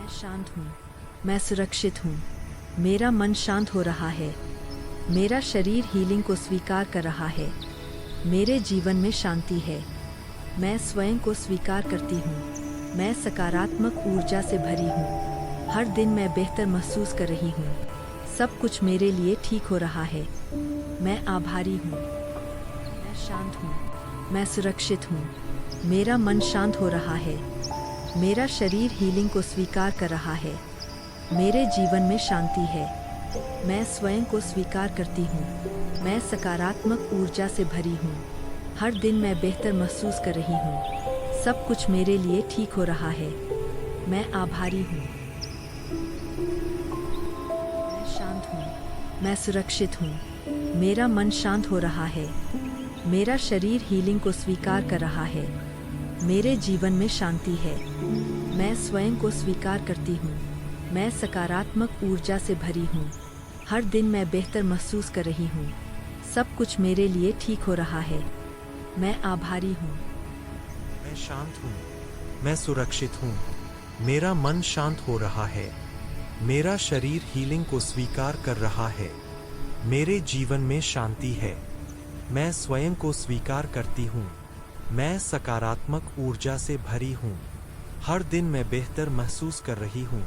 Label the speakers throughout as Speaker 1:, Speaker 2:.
Speaker 1: मैं शांत हूँ, मैं सुरक्षित हूँ, मेरा मन शांत हो रहा है, मेरा शरीर हीलिंग को स्वीकार कर रहा है, मेरे जीवन में शांति है, मैं स्वयं को स्वीकार करती हूँ, मैं सकारात्मक ऊर्जा से भरी हूँ, हर दिन मैं बेहतर महसूस कर रही हूँ, सब कुछ मेरे लिए ठीक हो रहा है, मैं आभारी हूँ, मैं शांत हूँ, मैं सुरक्षित हूँ, मेरा मन शांत हो रहा है, मेरा शरीर हीलिंग को स्वीकार कर रहा है, मेरे जीवन में शांति है, मैं स्वयं को स्वीकार करती हूँ, मैं सकारात्मक ऊर्जा से भरी हूँ, हर दिन मैं बेहतर महसूस कर रही हूँ, सब कुछ मेरे लिए ठीक हो रहा है, मैं आभारी हूँ, मैं शांत हूँ, मैं सुरक्षित हूँ, मेरा मन शांत हो रहा है, मेरा शरीर हीलिंग को स्वीकार कर रहा है, मेरे जीवन में शांति है, मैं स्वयं को स्वीकार करती हूँ, मैं सकारात्मक ऊर्जा से भरी हूँ, हर दिन मैं बेहतर महसूस कर रही हूँ, सब कुछ मेरे लिए ठीक हो रहा है, मैं आभारी हूँ,
Speaker 2: मैं शांत हूँ, मैं सुरक्षित हूँ, मेरा मन शांत हो रहा है, मेरा शरीर हीलिंग को स्वीकार कर रहा है, मेरे जीवन में शांति है, मैं स्वयं को स्वीकार करती हूँ, मैं सकारात्मक ऊर्जा से भरी हूँ, हर दिन मैं बेहतर महसूस कर रही हूँ,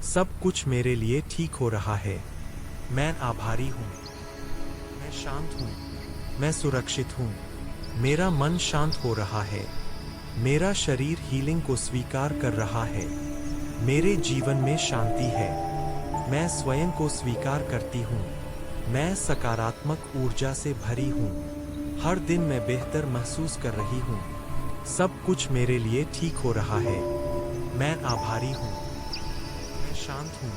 Speaker 2: सब कुछ मेरे लिए ठीक हो रहा है, मैं आभारी हूँ, मैं शांत हूँ, मैं सुरक्षित हूँ, मेरा मन शांत हो रहा है, मेरा शरीर हीलिंग को स्वीकार कर रहा है, मेरे जीवन में शांति है, मैं स्वयं को स्वीकार करती हूँ, मैं सकारात्मक ऊर्जा से भरी हूँ, हर दिन मैं बेहतर महसूस कर रही हूँ, सब कुछ मेरे लिए ठीक हो रहा है, मैं आभारी हूँ, मैं शांत हूँ,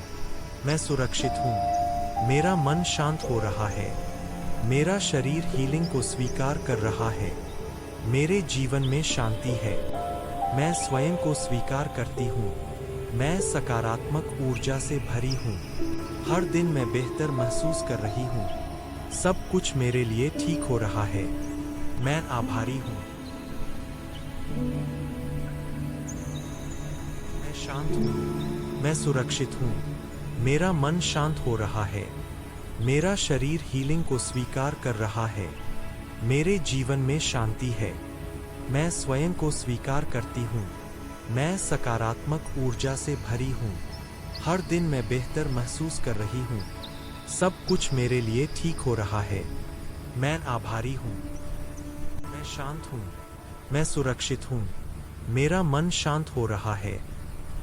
Speaker 2: मैं सुरक्षित हूँ, मेरा मन शांत हो रहा है, मेरा शरीर हीलिंग को स्वीकार कर रहा है, मेरे जीवन में शांति है, मैं स्वयं को स्वीकार करती हूँ, मैं सकारात्मक ऊर्जा से भरी हूँ, हर दिन मैं बेहतर महसूस कर रही हूँ, सब कुछ मेरे लिए ठीक हो रहा है, मैं आभारी हूँ, मैं शांत हूँ, मैं सुरक्षित हूँ, मेरा मन शांत हो रहा है, मेरा शरीर हीलिंग को स्वीकार कर रहा है, मेरे जीवन में शांति है, मैं स्वयं को स्वीकार करती हूँ, मैं सकारात्मक ऊर्जा से भरी हूँ, हर दिन मैं बेहतर महसूस कर रही हूँ, सब कुछ मेरे लिए ठीक हो रहा है, मैं आभारी हूँ, मैं शांत हूँ, मैं सुरक्षित हूँ, मेरा मन शांत हो रहा है,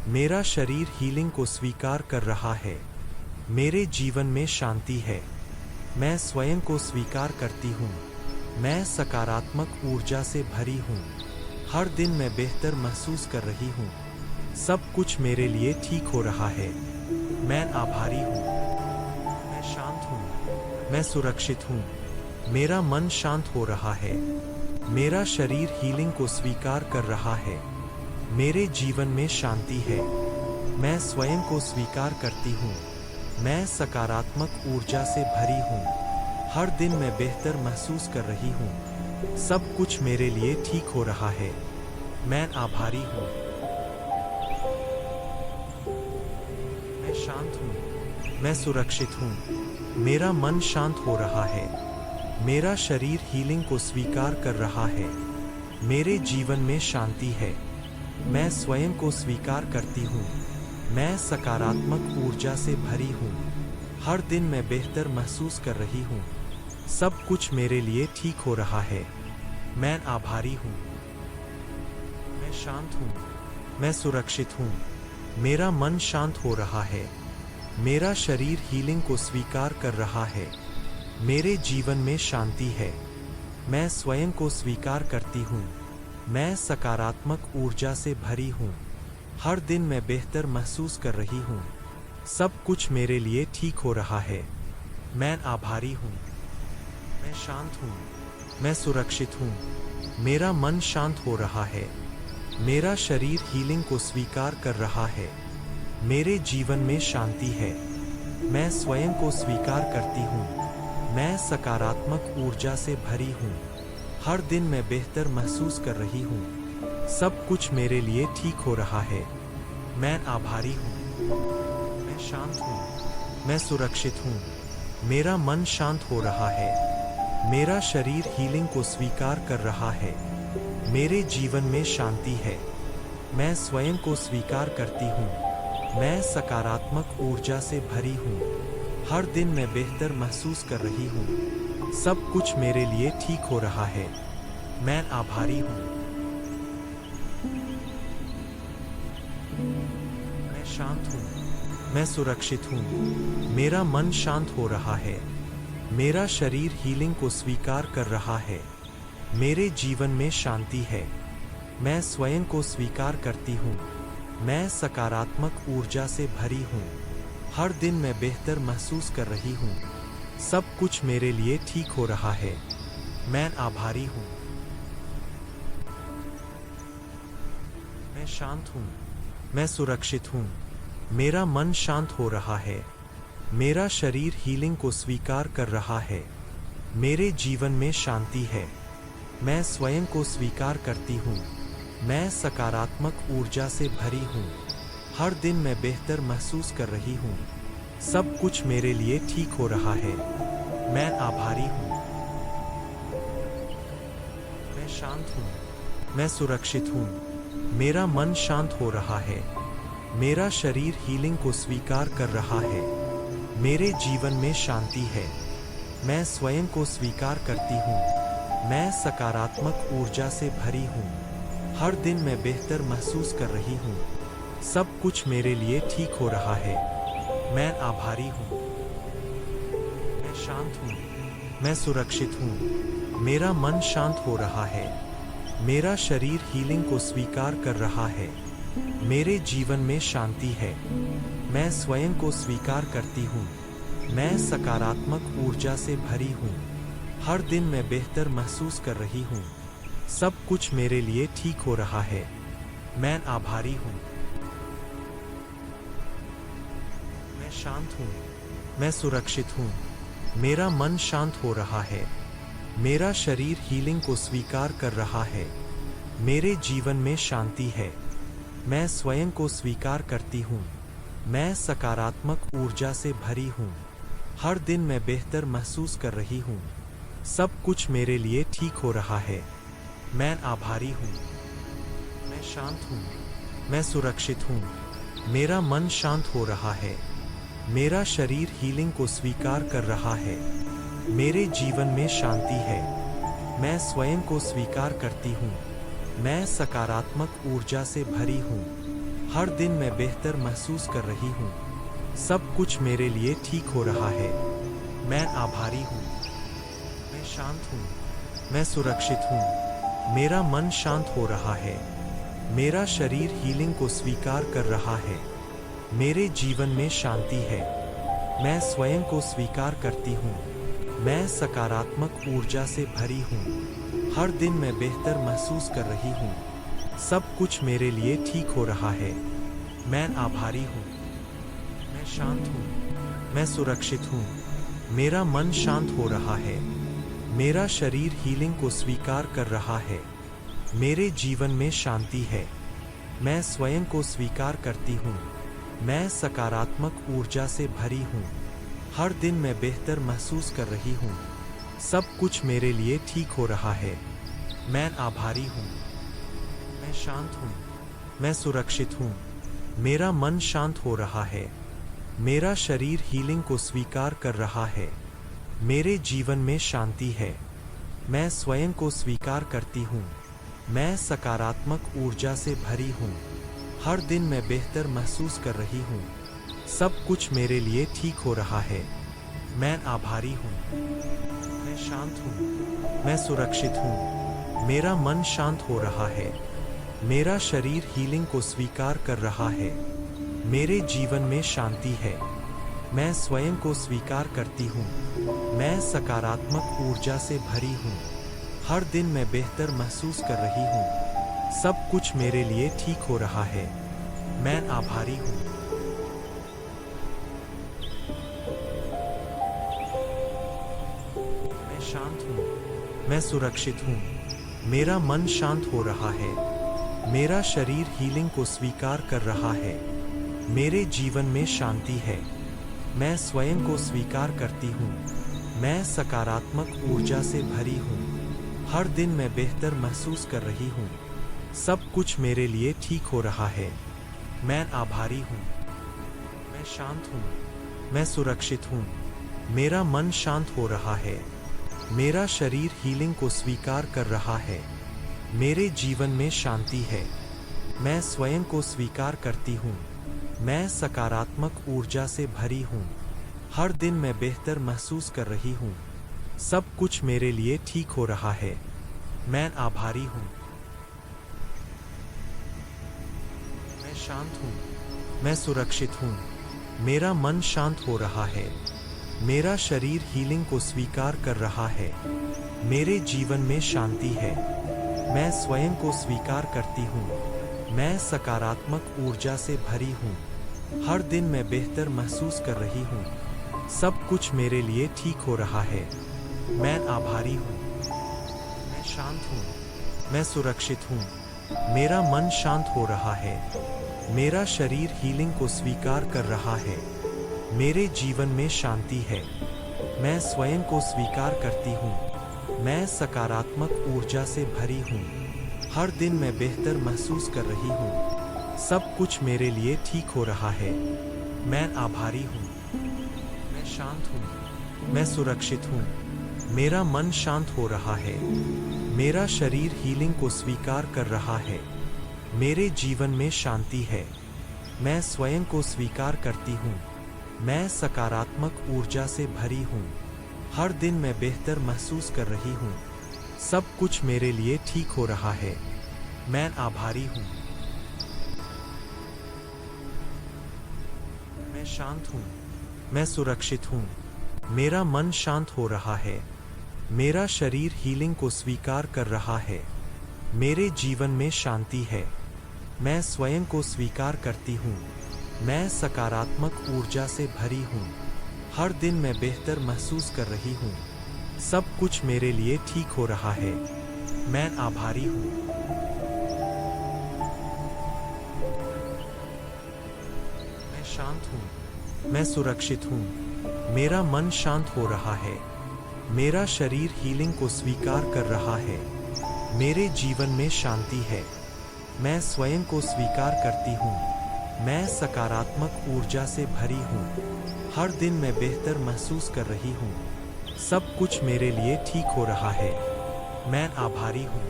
Speaker 2: मेरा शरीर हीलिंग को स्वीकार कर रहा है, मेरे जीवन में शांति है, मैं स्वयं को स्वीकार करती हूँ, मैं सकारात्मक ऊर्जा से भरी हूँ, हर दिन मैं बेहतर महसूस कर रही हूँ, सब कुछ मेरे लिए ठीक हो रहा है, मैं आभारी हूँ, मैं शांत हूँ, मैं सुरक्षित हूँ, मेरा मन शांत हो रहा है, मेरा शरीर हीलिंग को स्वीकार कर रहा है, मेरे जीवन में शांति है, मैं स्वयं को स्वीकार करती हूँ, मैं सकारात्मक ऊर्जा से भरी हूँ, हर दिन मैं बेहतर महसूस कर रही हूँ, सब कुछ मेरे लिए ठीक हो रहा है, मैं आभारी हूँ, मैं शांत हूँ, मैं सुरक्षित हूँ, मेरा मन शांत हो रहा है, मेरा शरीर हीलिंग को स्वीकार कर रहा है, मेरे जीवन में शांति है, मैं स्वयं को स्वीकार करती हूँ, मैं सकारात्मक ऊर्जा से भरी हूँ, हर दिन मैं बेहतर महसूस कर रही हूँ, सब कुछ मेरे लिए ठीक हो रहा है, मैं आभारी हूँ, मैं शांत हूँ, मैं सुरक्षित हूँ, मेरा मन शांत हो रहा है, मेरा शरीर हीलिंग को स्वीकार कर रहा है, मेरे जीवन में शांति है, मैं स्वयं को स्वीकार करती हूँ, मैं सकारात्मक ऊर्जा से भरी हूँ, हर दिन मैं बेहतर महसूस कर रही हूँ, सब कुछ मेरे लिए ठीक हो रहा है, मैं आभारी हूँ, मैं शांत हूँ, मैं सुरक्षित हूँ, मेरा मन शांत हो रहा है, मेरा शरीर हीलिंग को स्वीकार कर रहा है, मेरे जीवन में शांति है, मैं स्वयं को स्वीकार करती हूँ, मैं सकारात्मक ऊर्जा से भरी हूँ, हर दिन मैं बेहतर महसूस कर रही हूँ, सब कुछ मेरे लिए ठीक हो रहा है, मैं आभारी हूँ। मैं शांत हूँ। मैं सुरक्षित हूँ। मेरा मन शांत हो रहा है। मेरा शरीर हीलिंग को स्वीकार कर रहा है। मेरे जीवन में शांति है। मैं स्वयं को स्वीकार करती हूँ। मैं सकारात्मक ऊर्जा से भरी हूँ। हर दिन मैं बेहतर महसूस कर रही हूँ। सब कुछ मेरे लिए ठीक हो रहा है। मैं आभारी हूँ। मैं शांत हूँ। मैं सुरक्षित हूँ। मेरा मन शांत हो रहा है। मेरा शरीर हीलिंग को स्वीकार कर रहा है। मेरे जीवन में शांति है। मैं स्वयं को स्वीकार करती हूँ। मैं सकारात्मक ऊर्जा से भरी हूँ। हर दिन मैं बेहतर महसूस कर रही हूँ। सब कुछ मेरे लिए ठीक हो रहा है। मैं आभारी हूँ। मैं शांत हूँ। मैं सुरक्षित हूँ। मेरा मन शांत हो रहा है। मेरा शरीर हीलिंग को स्वीकार कर रहा है। मेरे जीवन में शांति है। मैं स्वयं को स्वीकार करती हूँ। मैं सकारात्मक ऊर्जा से भरी हूँ। हर दिन मैं बेहतर महसूस कर रही हूँ। सब कुछ मेरे लिए ठीक हो रहा है। मैं आभारी हूँ। मैं शांत हूँ। मैं सुरक्षित हूँ। मेरा मन शांत हो रहा है। मेरा शरीर हीलिंग को स्वीकार कर रहा है। मेरे जीवन में शांति है। मैं स्वयं को स्वीकार करती हूँ। मैं सकारात्मक ऊर्जा से भरी हूँ। हर दिन मैं बेहतर महसूस कर रही हूँ। सब कुछ मेरे लिए ठीक हो रहा है। मैं आभारी हूँ। मैं शांत हूँ। मैं सुरक्षित हूँ। मेरा मन शांत हो रहा है। मेरा शरीर हीलिंग को स्वीकार कर रहा है। मेरे जीवन में शांति है। मैं स्वयं को स्वीकार करती हूँ। मैं सकारात्मक ऊर्जा से भरी हूँ। हर दिन मैं बेहतर महसूस कर रही हूँ। सब कुछ मेरे लिए ठीक हो रहा है। मैं आभारी हूँ। मैं शांत हूँ। मैं सुरक्षित हूँ। मेरा मन शांत हो रहा है। मेरा शरीर हीलिंग को स्वीकार कर रहा है। मेरे जीवन में शांति है। मैं स्वयं को स्वीकार करती हूँ। मैं सकारात्मक ऊर्जा से भरी हूँ। हर दिन मैं बेहतर महसूस कर रही हूँ। सब कुछ मेरे लिए ठीक हो रहा है। मैं आभारी हूँ। मैं शांत हूँ। मैं सुरक्षित हूँ। मेरा मन शांत हो रहा है। मेरा शरीर हीलिंग को स्वीकार कर रहा है। मेरे जीवन में शांति है। मैं स्वयं को स्वीकार करती हूँ। मैं सकारात्मक ऊर्जा से भरी हूँ। हर दिन मैं बेहतर महसूस कर रही हूँ। सब कुछ मेरे लिए ठीक हो रहा है। मैं आभारी हूँ। मैं शांत हूँ। मैं सुरक्षित हूँ। मेरा मन शांत हो रहा है। मेरा शरीर हीलिंग को स्वीकार कर रहा है। मेरे जीवन में शांति है। मैं स्वयं को स्वीकार करती हूँ। मैं सकारात्मक ऊर्जा से भरी हूँ। हर दिन मैं बेहतर महसूस कर रही हूँ। सब कुछ मेरे लिए ठीक हो रहा है। मैं आभारी हूँ। मैं शांत हूँ। मैं सुरक्षित हूँ। मेरा मन शांत हो रहा है। मेरा शरीर हीलिंग को स्वीकार कर रहा है। मेरे जीवन में शांति है। मैं स्वयं को स्वीकार करती हूँ। मैं सकारात्मक ऊर्जा से भरी हूँ। हर दिन मैं बेहतर महसूस कर रही हूँ। सब कुछ मेरे लिए ठीक हो रहा है। मैं आभारी हूँ। मैं शांत हूँ। मैं सुरक्षित हूँ। मेरा मन शांत हो रहा है। मेरा शरीर हीलिंग को स्वीकार कर रहा है। मेरे जीवन में शांति है। मैं स्वयं को स्वीकार करती हूँ। मैं सकारात्मक ऊर्जा से भरी हूँ। हर दिन मैं बेहतर महसूस कर रही हूँ। सब कुछ मेरे लिए ठीक हो रहा है। मैं आभारी हूँ। मैं शांत हूँ। मैं सुरक्षित हूँ। मेरा मन शांत हो रहा है। मेरा शरीर हीलिंग को स्वीकार कर रहा है। मेरे जीवन में शांति है। मैं स्वयं को स्वीकार करती हूँ। मैं सकारात्मक ऊर्जा से भरी हूँ। हर दिन मैं बेहतर महसूस कर रही हूँ। सब कुछ मेरे लिए ठीक हो रहा है। मैं आभारी हूँ। मैं शांत हूँ। मैं सुरक्षित हूँ। मेरा मन शांत हो रहा है। मेरा शरीर हीलिंग को स्वीकार कर रहा है। मेरे जीवन में शांति है। मैं स्वयं को स्वीकार करती हूँ। मैं सकारात्मक ऊर्जा से भरी हूँ। हर दिन मैं बेहतर महसूस कर रही हूँ। सब कुछ मेरे लिए ठीक हो रहा है। मैं आभारी हूँ। मैं शांत हूँ। मैं सुरक्षित हूँ। मेरा मन शांत हो रहा है। मेरा शरीर हीलिंग को स्वीकार कर रहा है। मेरे जीवन में शांति है। मैं स्वयं को स्वीकार करती हूँ। मैं सकारात्मक ऊर्जा से भरी हूँ। हर दिन मैं बेहतर महसूस कर रही हूँ। सब कुछ मेरे लिए ठीक हो रहा है। मैं आभारी हूँ। मैं शांत हूँ। मैं सुरक्षित हूँ। मेरा मन शांत हो रहा है। मेरा शरीर हीलिंग को स्वीकार कर रहा है। मेरे जीवन में शांति है। मैं स्वयं को स्वीकार करती हूँ। मैं सकारात्मक ऊर्जा से भरी हूँ। हर दिन मैं बेहतर महसूस कर रही हूँ। सब कुछ मेरे लिए ठीक हो रहा है। मैं आभारी हूँ। मैं शांत हूँ। मैं सुरक्षित हूँ। मेरा मन शांत हो रहा है। मेरा शरीर हीलिंग को स्वीकार कर रहा है। मेरे जीवन में शांति है। मैं स्वयं को स्वीकार करती हूँ। मैं सकारात्मक ऊर्जा से भरी हूँ। हर दिन मैं बेहतर महसूस कर रही हूँ। सब कुछ मेरे लिए ठीक हो रहा है। मैं आभारी हूँ। मैं शांत हूँ। मैं सुरक्षित हूँ। मेरा मन शांत हो रहा है। मेरा शरीर हीलिंग को स्वीकार कर रहा है। मेरे जीवन में शांति है। मैं स्वयं को स्वीकार करती हूँ। मैं सकारात्मक ऊर्जा से भरी हूँ। हर दिन मैं बेहतर महसूस कर रही हूँ। सब कुछ मेरे लिए ठीक हो रहा है। मैं आभारी हूँ। मैं शांत हूँ। मैं सुरक्षित हूँ। मेरा मन शांत हो रहा है। मेरा शरीर हीलिंग को स्वीकार कर रहा है। मेरे जीवन में शांति है। मैं स्वयं को स्वीकार करती हूँ। मैं सकारात्मक ऊर्जा से भरी हूँ। हर दिन मैं बेहतर महसूस कर रही हूँ। सब कुछ मेरे लिए ठीक हो रहा है। मैं आभारी हूँ। मैं शांत हूँ। मैं सुरक्षित हूँ। मेरा मन शांत हो रहा है। मेरा शरीर हीलिंग को स्वीकार कर रहा है। मेरे जीवन में शांति है। मैं स्वयं को स्वीकार करती हूँ। मैं सकारात्मक ऊर्जा से भरी हूँ। हर दिन मैं बेहतर महसूस कर रही हूँ। सब कुछ मेरे लिए ठीक हो रहा है। मैं आभारी हूँ।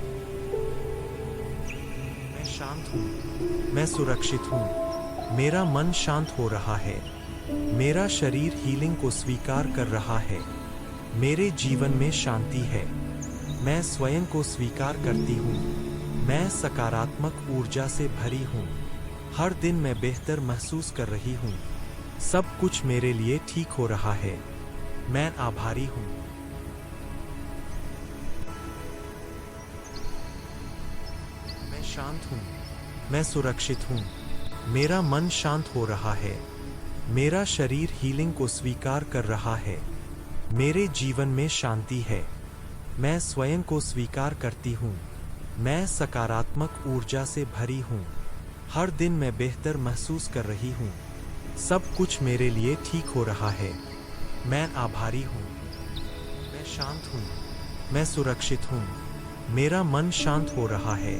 Speaker 2: मैं शांत हूँ। मैं सुरक्षित हूँ। मेरा मन शांत हो रहा है। मेरा शरीर हीलिंग को स्वीकार कर रहा है। मेरे जीवन में शांति है। मैं स्वयं को स्वीकार करती हूँ। मैं सकारात्मक ऊर्जा से भरी हूँ। हर दिन मैं बेहतर महसूस कर रही हूँ। सब कुछ मेरे लिए ठीक हो रहा है। मैं आभारी हूँ। मैं शांत हूँ। मैं सुरक्षित हूँ। मेरा मन शांत हो रहा है। मेरा शरीर हीलिंग को स्वीकार कर रहा है। मेरे जीवन में शांति है। मैं स्वयं को स्वीकार करती हूँ। मैं सकारात्मक ऊर्जा से भरी हूँ। हर दिन मैं बेहतर महसूस कर रही हूँ। सब कुछ मेरे लिए ठीक हो रहा है। मैं आभारी हूँ। मैं शांत हूँ। मैं सुरक्षित हूँ। मेरा मन शांत हो रहा है।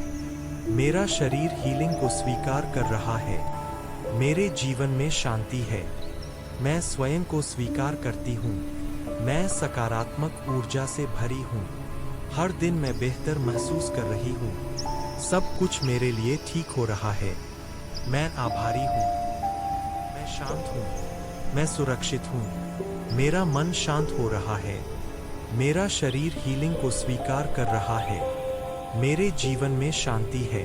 Speaker 2: मेरा शरीर हीलिंग को स्वीकार कर रहा है। मेरे जीवन में शांति है। मैं स्वयं को स्वीकार करती हूँ। मैं सकारात्मक ऊर्जा से भरी हूँ। हर दिन मैं बेहतर महसूस कर रही हूँ। सब कुछ मेरे लिए ठीक हो रहा है। मैं आभारी हूँ। मैं शांत हूँ। मैं सुरक्षित हूँ। मेरा मन शांत हो रहा है। मेरा शरीर हीलिंग को स्वीकार कर रहा है। मेरे जीवन में शांति है।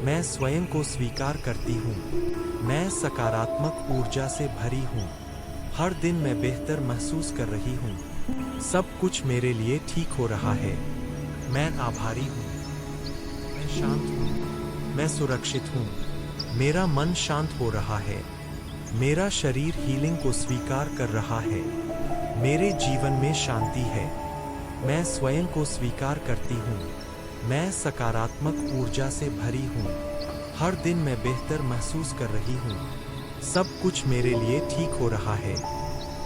Speaker 2: मैं स्वयं को स्वीकार करती हूँ। मैं सकारात्मक ऊर्जा से भरी हूँ। हर दिन मैं बेहतर महसूस कर रही हूँ। सब कुछ मेरे लिए ठीक हो रहा है। मैं आभारी हूँ। मैं शांत हूँ। मैं सुरक्षित हूँ। मेरा मन शांत हो रहा है। मेरा शरीर हीलिंग को स्वीकार कर रहा है। मेरे जीवन में शांति है। मैं स्वयं को स्वीकार करती हूँ। मैं सकारात्मक ऊर्जा से भरी हूँ। हर दिन मैं बेहतर महसूस कर रही हूँ। सब कुछ मेरे लिए ठीक हो रहा है।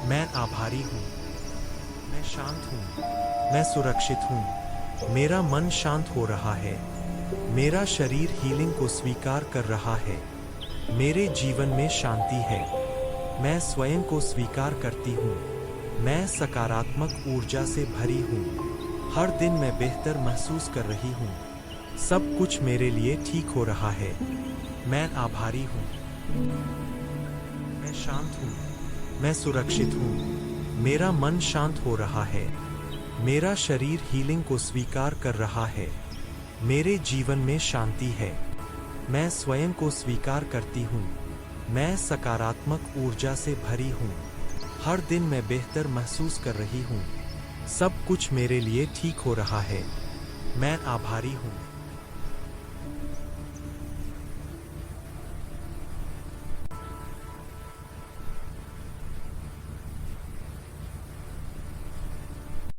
Speaker 2: मैं आभारी हूँ। मैं शांत हूँ। मैं सुरक्षित हूँ। मेरा मन शांत हो रहा है। मेरा शरीर हीलिंग को स्वीकार कर रहा है। मेरे जीवन में शांति है। मैं स्वयं को स्वीकार करती हूँ। मैं सकारात्मक ऊर्जा से भरी हूँ। हर दिन मैं बेहतर महसूस कर रही हूँ। सब कुछ मेरे लिए ठीक हो रहा है। मैं आभारी हूँ। मैं शांत हूँ। मैं सुरक्षित हूँ। मेरा मन शांत हो रहा है। मेरा शरीर हीलिंग को स्वीकार कर रहा है। मेरे जीवन में शांति है। मैं स्वयं को स्वीकार करती हूँ। मैं सकारात्मक ऊर्जा से भरी हूँ। हर दिन मैं बेहतर महसूस कर रही हूँ। सब कुछ मेरे लिए ठीक हो रहा है। मैं आभारी हूँ।